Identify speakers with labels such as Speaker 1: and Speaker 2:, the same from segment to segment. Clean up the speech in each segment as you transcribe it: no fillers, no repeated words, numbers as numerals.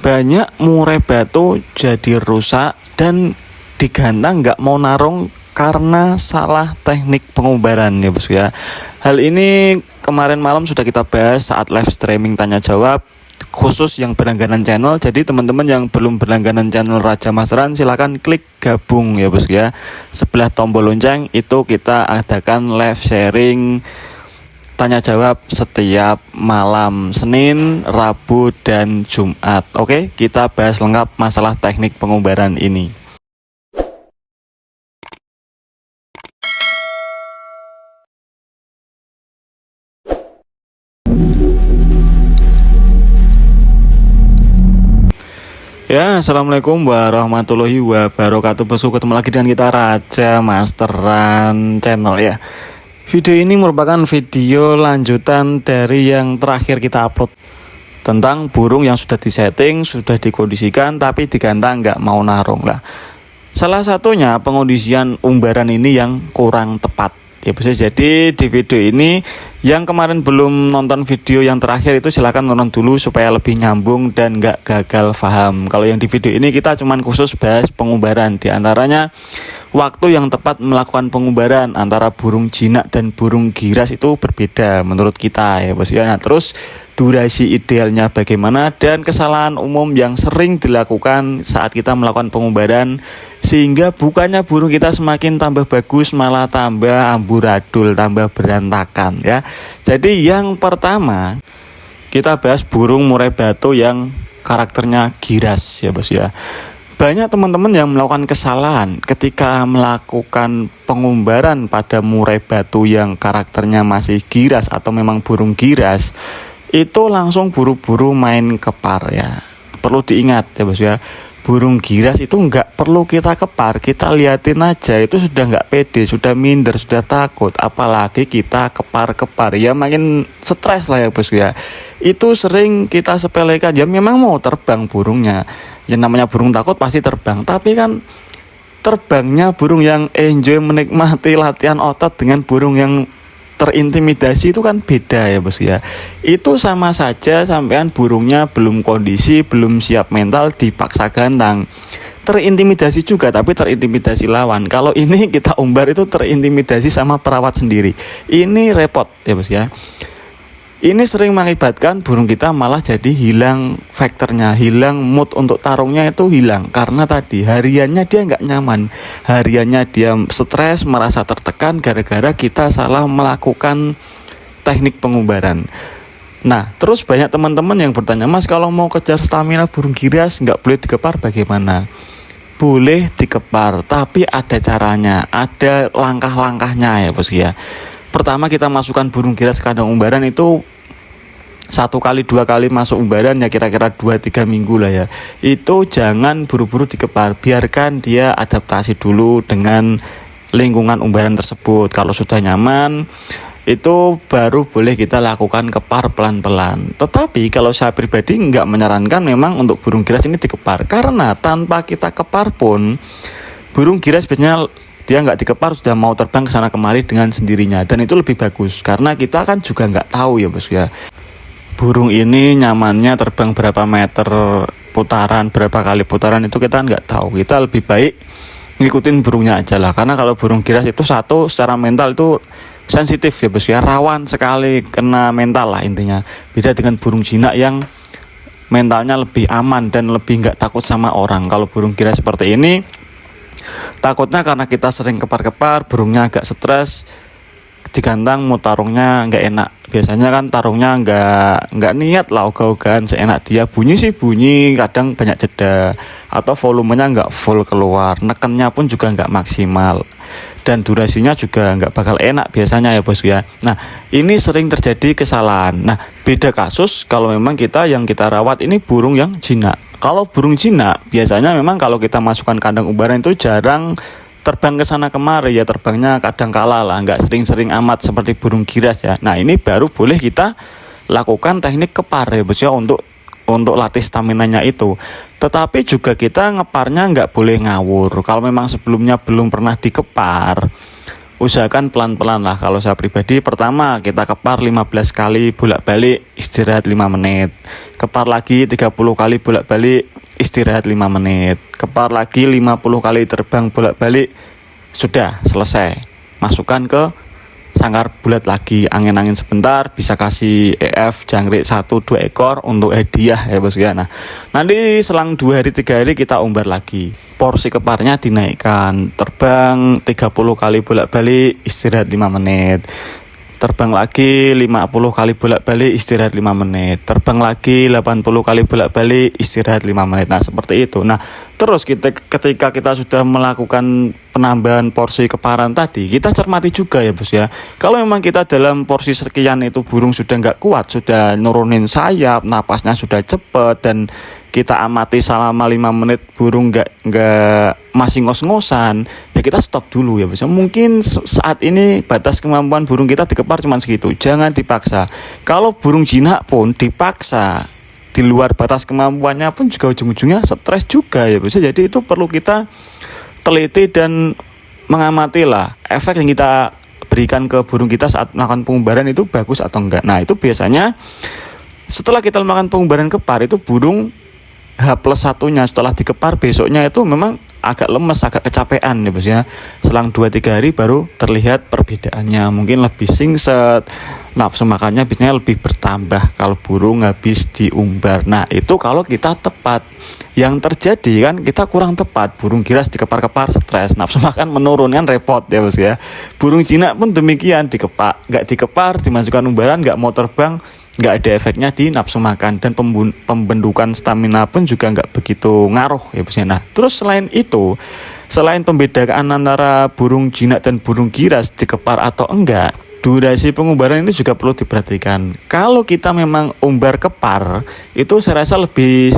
Speaker 1: banyak murai batu jadi rusak dan digantang nggak mau narung karena salah teknik pengumbaran ya bosku ya. Hal ini kemarin malam sudah kita bahas saat live streaming tanya jawab khusus yang berlangganan channel. Jadi teman-teman yang belum berlangganan channel Raja Masteran silahkan klik gabung ya bosku ya. Sebelah tombol lonceng itu kita adakan live sharing tanya jawab setiap malam Senin, Rabu, dan Jumat. Oke, kita bahas lengkap masalah teknik pengumbaran ini. Ya, assalamualaikum warahmatullahi wabarakatuh. Bosku, ketemu lagi dengan kita Raja Masteran channel ya. Video ini merupakan video lanjutan dari yang terakhir kita upload tentang burung yang sudah disetting, sudah dikondisikan tapi digantang nggak mau narung lah. Salah satunya pengondisian umbaran ini yang kurang tepat. Ya bisa jadi di video ini yang kemarin belum nonton video yang terakhir itu silahkan nonton dulu supaya lebih nyambung dan nggak gagal paham. Kalau yang di video ini kita cuman khusus bahas pengumbaran, di antaranya waktu yang tepat melakukan pengumbaran antara burung jinak dan burung giras itu berbeda menurut kita ya bos ya. Nah terus durasi idealnya bagaimana dan kesalahan umum yang sering dilakukan saat kita melakukan pengumbaran sehingga bukannya burung kita semakin tambah bagus malah tambah amburadul, tambah berantakan ya. Jadi yang pertama kita bahas burung murai batu yang karakternya giras ya bos ya. Banyak teman-teman yang melakukan kesalahan ketika melakukan pengumbaran pada murai batu yang karakternya masih giras atau memang burung giras, itu langsung buru-buru main kepar ya. Perlu diingat ya bos ya, burung giras itu nggak perlu kita kepar, kita liatin aja itu sudah nggak pede, sudah minder, sudah takut, apalagi kita kepar-kepar ya makin stres lah ya bos ya. Itu sering kita sepelekan, ya memang mau terbang burungnya, yang namanya burung takut pasti terbang, tapi kan terbangnya burung yang enjoy menikmati latihan otot dengan burung yang terintimidasi itu kan beda ya bos ya. Itu sama saja sampean burungnya belum kondisi, belum siap mental dipaksa gantang, terintimidasi juga tapi terintimidasi lawan. Kalau ini kita umbar itu terintimidasi sama perawat sendiri, ini repot ya bos ya. Ini sering mengakibatkan burung kita malah jadi hilang faktornya, hilang mood untuk tarungnya itu hilang. Karena tadi hariannya dia nggak nyaman, hariannya dia stres, merasa tertekan gara-gara kita salah melakukan teknik pengumbaran. Nah terus banyak teman-teman yang bertanya, mas kalau mau kejar stamina burung giras nggak boleh dikepar bagaimana? Boleh dikepar, tapi ada caranya, ada langkah-langkahnya ya bos ya. Pertama kita masukkan burung giras ke kandang umbaran itu 1 kali 2 kali masuk umbaran ya kira-kira 2-3 minggu lah ya. Itu jangan buru-buru dikepar, biarkan dia adaptasi dulu dengan lingkungan umbaran tersebut. Kalau sudah nyaman itu baru boleh kita lakukan kepar pelan-pelan. Tetapi kalau saya pribadi nggak menyarankan memang untuk burung giras ini dikepar, karena tanpa kita kepar pun burung giras biasanya dia nggak dikepar sudah mau terbang ke sana kemari dengan sendirinya, dan itu lebih bagus karena kita kan juga nggak tahu ya bos ya, burung ini nyamannya terbang berapa meter putaran, berapa kali putaran itu kita nggak tahu. Kita lebih baik ngikutin burungnya aja lah, karena kalau burung giras itu satu secara mental itu sensitif ya bos ya, rawan sekali kena mental lah intinya. Beda dengan burung jinak yang mentalnya lebih aman dan lebih nggak takut sama orang. Kalau burung giras seperti ini takutnya karena kita sering kepar-kepar, burungnya agak stres, digantang mau tarungnya nggak enak. Biasanya kan tarungnya nggak niat lah ogah-ogahan seenak dia, bunyi sih bunyi, kadang banyak jeda atau volumenya nggak full keluar, nekennya pun juga nggak maksimal dan durasinya juga nggak bakal enak biasanya ya bos ya. Nah ini sering terjadi kesalahan. Nah beda kasus kalau memang yang kita rawat ini burung yang jinak. Kalau burung jinak biasanya memang kalau kita masukkan kandang umbaran itu jarang terbang ke sana kemari ya, terbangnya kadang kala lah, nggak sering-sering amat seperti burung giras ya. Nah ini baru boleh kita lakukan teknik kepar ya bos ya untuk latih staminanya itu. Tetapi juga kita ngeparnya nggak boleh ngawur. Kalau memang sebelumnya belum pernah dikepar, usahakan pelan-pelan lah. Kalau saya pribadi, pertama kita kepar 15 kali bolak-balik, istirahat 5 menit. Kepar lagi 30 kali bolak-balik, istirahat 5 menit. Kepar lagi 50 kali terbang bolak-balik, sudah selesai. Masukkan ke sangkar bulat lagi, angin-angin sebentar, bisa kasih EF jangkrik 1-2 ekor untuk hadiah ya bos ya. Nah, nanti selang 2 hari 3 hari kita umbar lagi. Porsi keparnya dinaikkan, terbang 30 kali bolak-balik, istirahat 5 menit. Terbang lagi 50 kali bolak-balik, istirahat 5 menit. Terbang lagi 80 kali bolak-balik, istirahat 5 menit. Nah, seperti itu. Nah, terus ketika kita sudah melakukan penambahan porsi keparan tadi, kita cermati juga ya bos ya. Kalau memang kita dalam porsi sekian itu burung sudah nggak kuat, sudah nurunin sayap, napasnya sudah cepat, dan kita amati selama 5 menit burung nggak masih ngos-ngosan, ya kita stop dulu ya bos. Mungkin saat ini batas kemampuan burung kita dikepar cuma segitu, jangan dipaksa. Kalau burung jinak pun dipaksa di luar batas kemampuannya pun juga ujung-ujungnya stres juga ya bos. Jadi itu perlu kita teliti dan mengamati lah efek yang kita berikan ke burung kita saat melakukan pengumbaran itu bagus atau enggak. Nah, itu biasanya setelah kita melakukan pengumbaran kepar itu burung H+1-nya setelah dikepar besoknya itu memang agak lemes, agak kecapean ya bos ya. Selang 2-3 hari baru terlihat perbedaannya. Mungkin lebih singset, nafsu makannya biasanya lebih bertambah kalau burung habis diumbar. Nah, itu kalau kita tepat. Yang terjadi kan kita kurang tepat, burung giras dikepar-kepar stres, nafsu makan menurun, kan repot ya bos ya. Burung jinak pun demikian, nggak dikepar, dimasukkan umbaran, nggak mau terbang, nggak ada efeknya di nafsu makan, dan pembentukan stamina pun juga nggak begitu ngaruh ya bos ya. Nah, terus selain itu, selain pembedaan antara burung jinak dan burung giras dikepar atau enggak, durasi pengumbaran ini juga perlu diperhatikan. Kalau kita memang umbar kepar, itu saya rasa lebih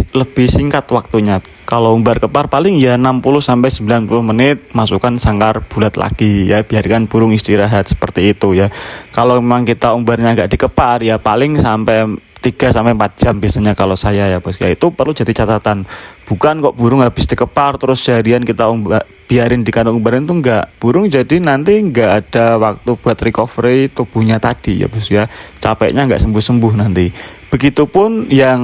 Speaker 1: singkat waktunya. Kalau umbar kepar paling ya 60-90 menit, masukkan sangkar bulat lagi ya, biarkan burung istirahat seperti itu ya. Kalau memang kita umbarnya nggak dikepar ya paling sampai 3-4 jam biasanya kalau saya ya bos ya. Itu perlu jadi catatan. Bukan kok burung habis dikepar terus seharian kita biarin di kandang umbaran, itu enggak. Burung jadi nanti enggak ada waktu buat recovery tubuhnya tadi ya bos ya. Capeknya enggak sembuh-sembuh nanti. Begitupun yang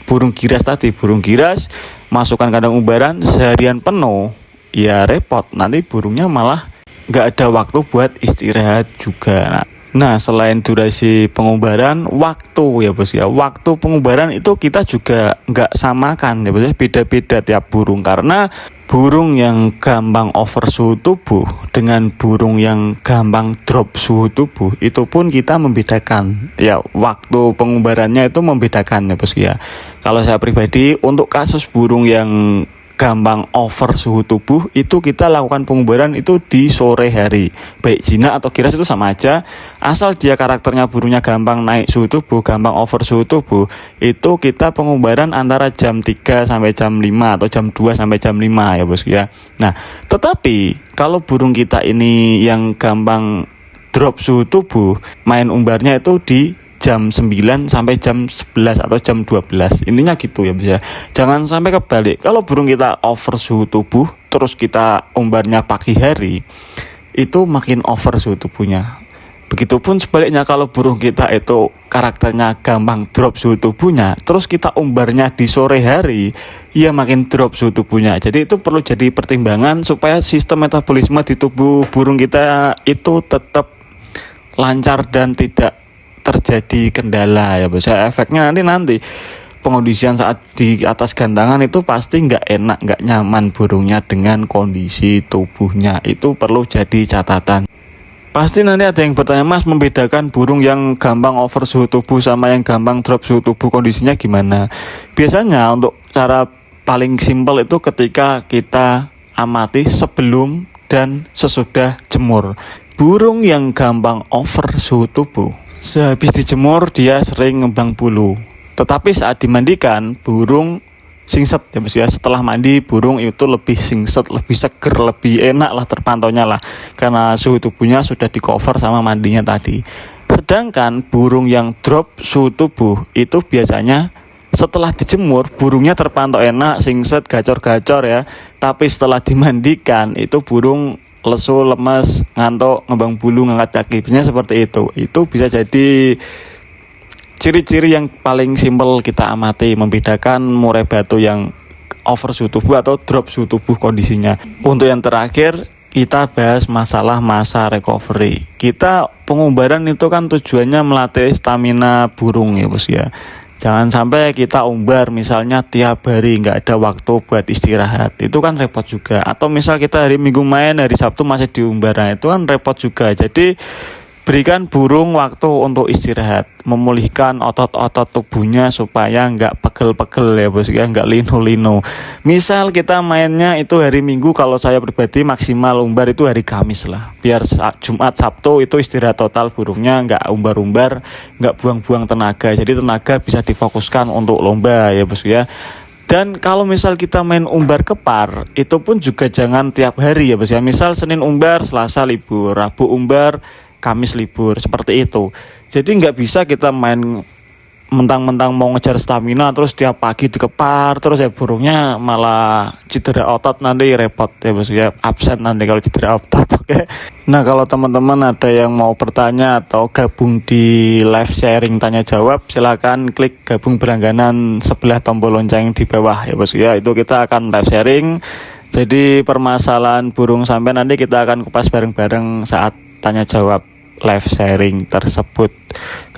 Speaker 1: burung giras tadi, burung giras masukkan kandang umbaran seharian penuh ya repot. Nanti burungnya malah enggak ada waktu buat istirahat juga. Nah, selain durasi pengumbaran, waktu ya bos ya. Waktu pengumbaran itu kita juga nggak samakan ya bos ya. Beda-beda tiap burung, karena burung yang gampang over suhu tubuh dengan burung yang gampang drop suhu tubuh itu pun kita membedakan. Ya, waktu pengumbarannya itu membedakan ya bos ya. Kalau saya pribadi untuk kasus burung yang gampang over suhu tubuh itu kita lakukan pengumbaran itu di sore hari, baik jinak atau giras itu sama aja, asal dia karakternya burungnya gampang naik suhu tubuh, gampang over suhu tubuh, itu kita pengumbaran antara jam 3 sampai jam 5 atau jam 2 sampai jam 5 ya bos ya. Nah, tetapi kalau burung kita ini yang gampang drop suhu tubuh, main umbarnya itu di jam 9 sampai jam 11 atau jam 12. Intinya gitu ya bos ya. Jangan sampai kebalik. Kalau burung kita over suhu tubuh terus kita umbarnya pagi hari, itu makin over suhu tubuhnya. Begitupun sebaliknya, kalau burung kita itu karakternya gampang drop suhu tubuhnya terus kita umbarnya di sore hari, ya makin drop suhu tubuhnya. Jadi itu perlu jadi pertimbangan supaya sistem metabolisme di tubuh burung kita itu tetap lancar dan tidak terjadi kendala ya bos. Efeknya nanti pengondisian saat di atas gantangan itu pasti nggak enak, nggak nyaman burungnya dengan kondisi tubuhnya. Itu perlu jadi catatan. Pasti nanti ada yang bertanya, Mas, membedakan burung yang gampang over suhu tubuh sama yang gampang drop suhu tubuh kondisinya gimana? Biasanya untuk cara paling simpel itu ketika kita amati sebelum dan sesudah jemur. Burung yang gampang over suhu tubuh, sehabis dijemur dia sering ngembang bulu. Tetapi saat dimandikan burung singset ya bos ya. Setelah mandi burung itu lebih singset, lebih seger, lebih enak lah terpantaunya lah, karena suhu tubuhnya sudah di cover sama mandinya tadi. Sedangkan burung yang drop suhu tubuh itu biasanya setelah dijemur burungnya terpantau enak, singset, gacor-gacor ya. Tapi setelah dimandikan itu burung lesu, lemes, ngantuk, ngembang bulu, ngangkat kaki, biasanya seperti itu. Itu bisa jadi ciri-ciri yang paling simpel kita amati membedakan murai batu yang over suhu tubuh atau drop suhu tubuh kondisinya. Untuk yang terakhir, kita bahas masalah masa recovery. Kita pengumbaran itu kan tujuannya melatih stamina burung ya bos ya. Jangan sampai kita umbar misalnya tiap hari nggak ada waktu buat istirahat. Itu kan repot juga. Atau misal kita hari Minggu main, hari Sabtu masih diumbar. Nah, itu kan repot juga. Jadi berikan burung waktu untuk istirahat, memulihkan otot-otot tubuhnya supaya nggak pegel-pegel ya bos ya, nggak lino-lino. Misal kita mainnya itu hari Minggu, kalau saya pribadi maksimal umbar itu hari Kamis lah. Biar Jumat, Sabtu itu istirahat total burungnya, nggak umbar-umbar, nggak buang-buang tenaga. Jadi tenaga bisa difokuskan untuk lomba ya bos ya. Dan kalau misal kita main umbar kepar, itu pun juga jangan tiap hari ya bos ya. Misal Senin umbar, Selasa libur, Rabu umbar, Kamis libur, seperti itu. Jadi nggak bisa kita main mentang-mentang mau ngejar stamina terus tiap pagi dikepar terus ya burungnya malah cedera otot, nanti repot ya bos ya, absen nanti kalau cedera otot. Oke. Nah, kalau teman-teman ada yang mau bertanya atau gabung di live sharing tanya jawab, silakan klik gabung berlangganan sebelah tombol lonceng di bawah ya bos ya. Itu kita akan live sharing. Jadi permasalahan burung sampai nanti kita akan kupas bareng-bareng saat tanya jawab live sharing tersebut,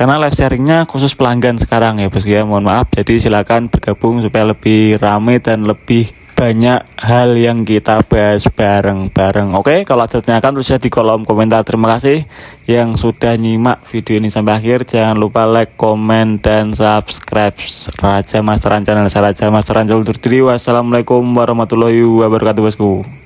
Speaker 1: karena live sharingnya khusus pelanggan sekarang ya bos ya, mohon maaf. Jadi silakan bergabung supaya lebih ramai dan lebih banyak hal yang kita bahas bareng-bareng. Oke, kalau ada tanyakan tulis di kolom komentar. Terima kasih yang sudah nyimak video ini sampai akhir. Jangan lupa like, komen, dan subscribe Raja Masteran channel. Saya Raja Masteran undur diri. Wassalamualaikum warahmatullahi wabarakatuh bosku.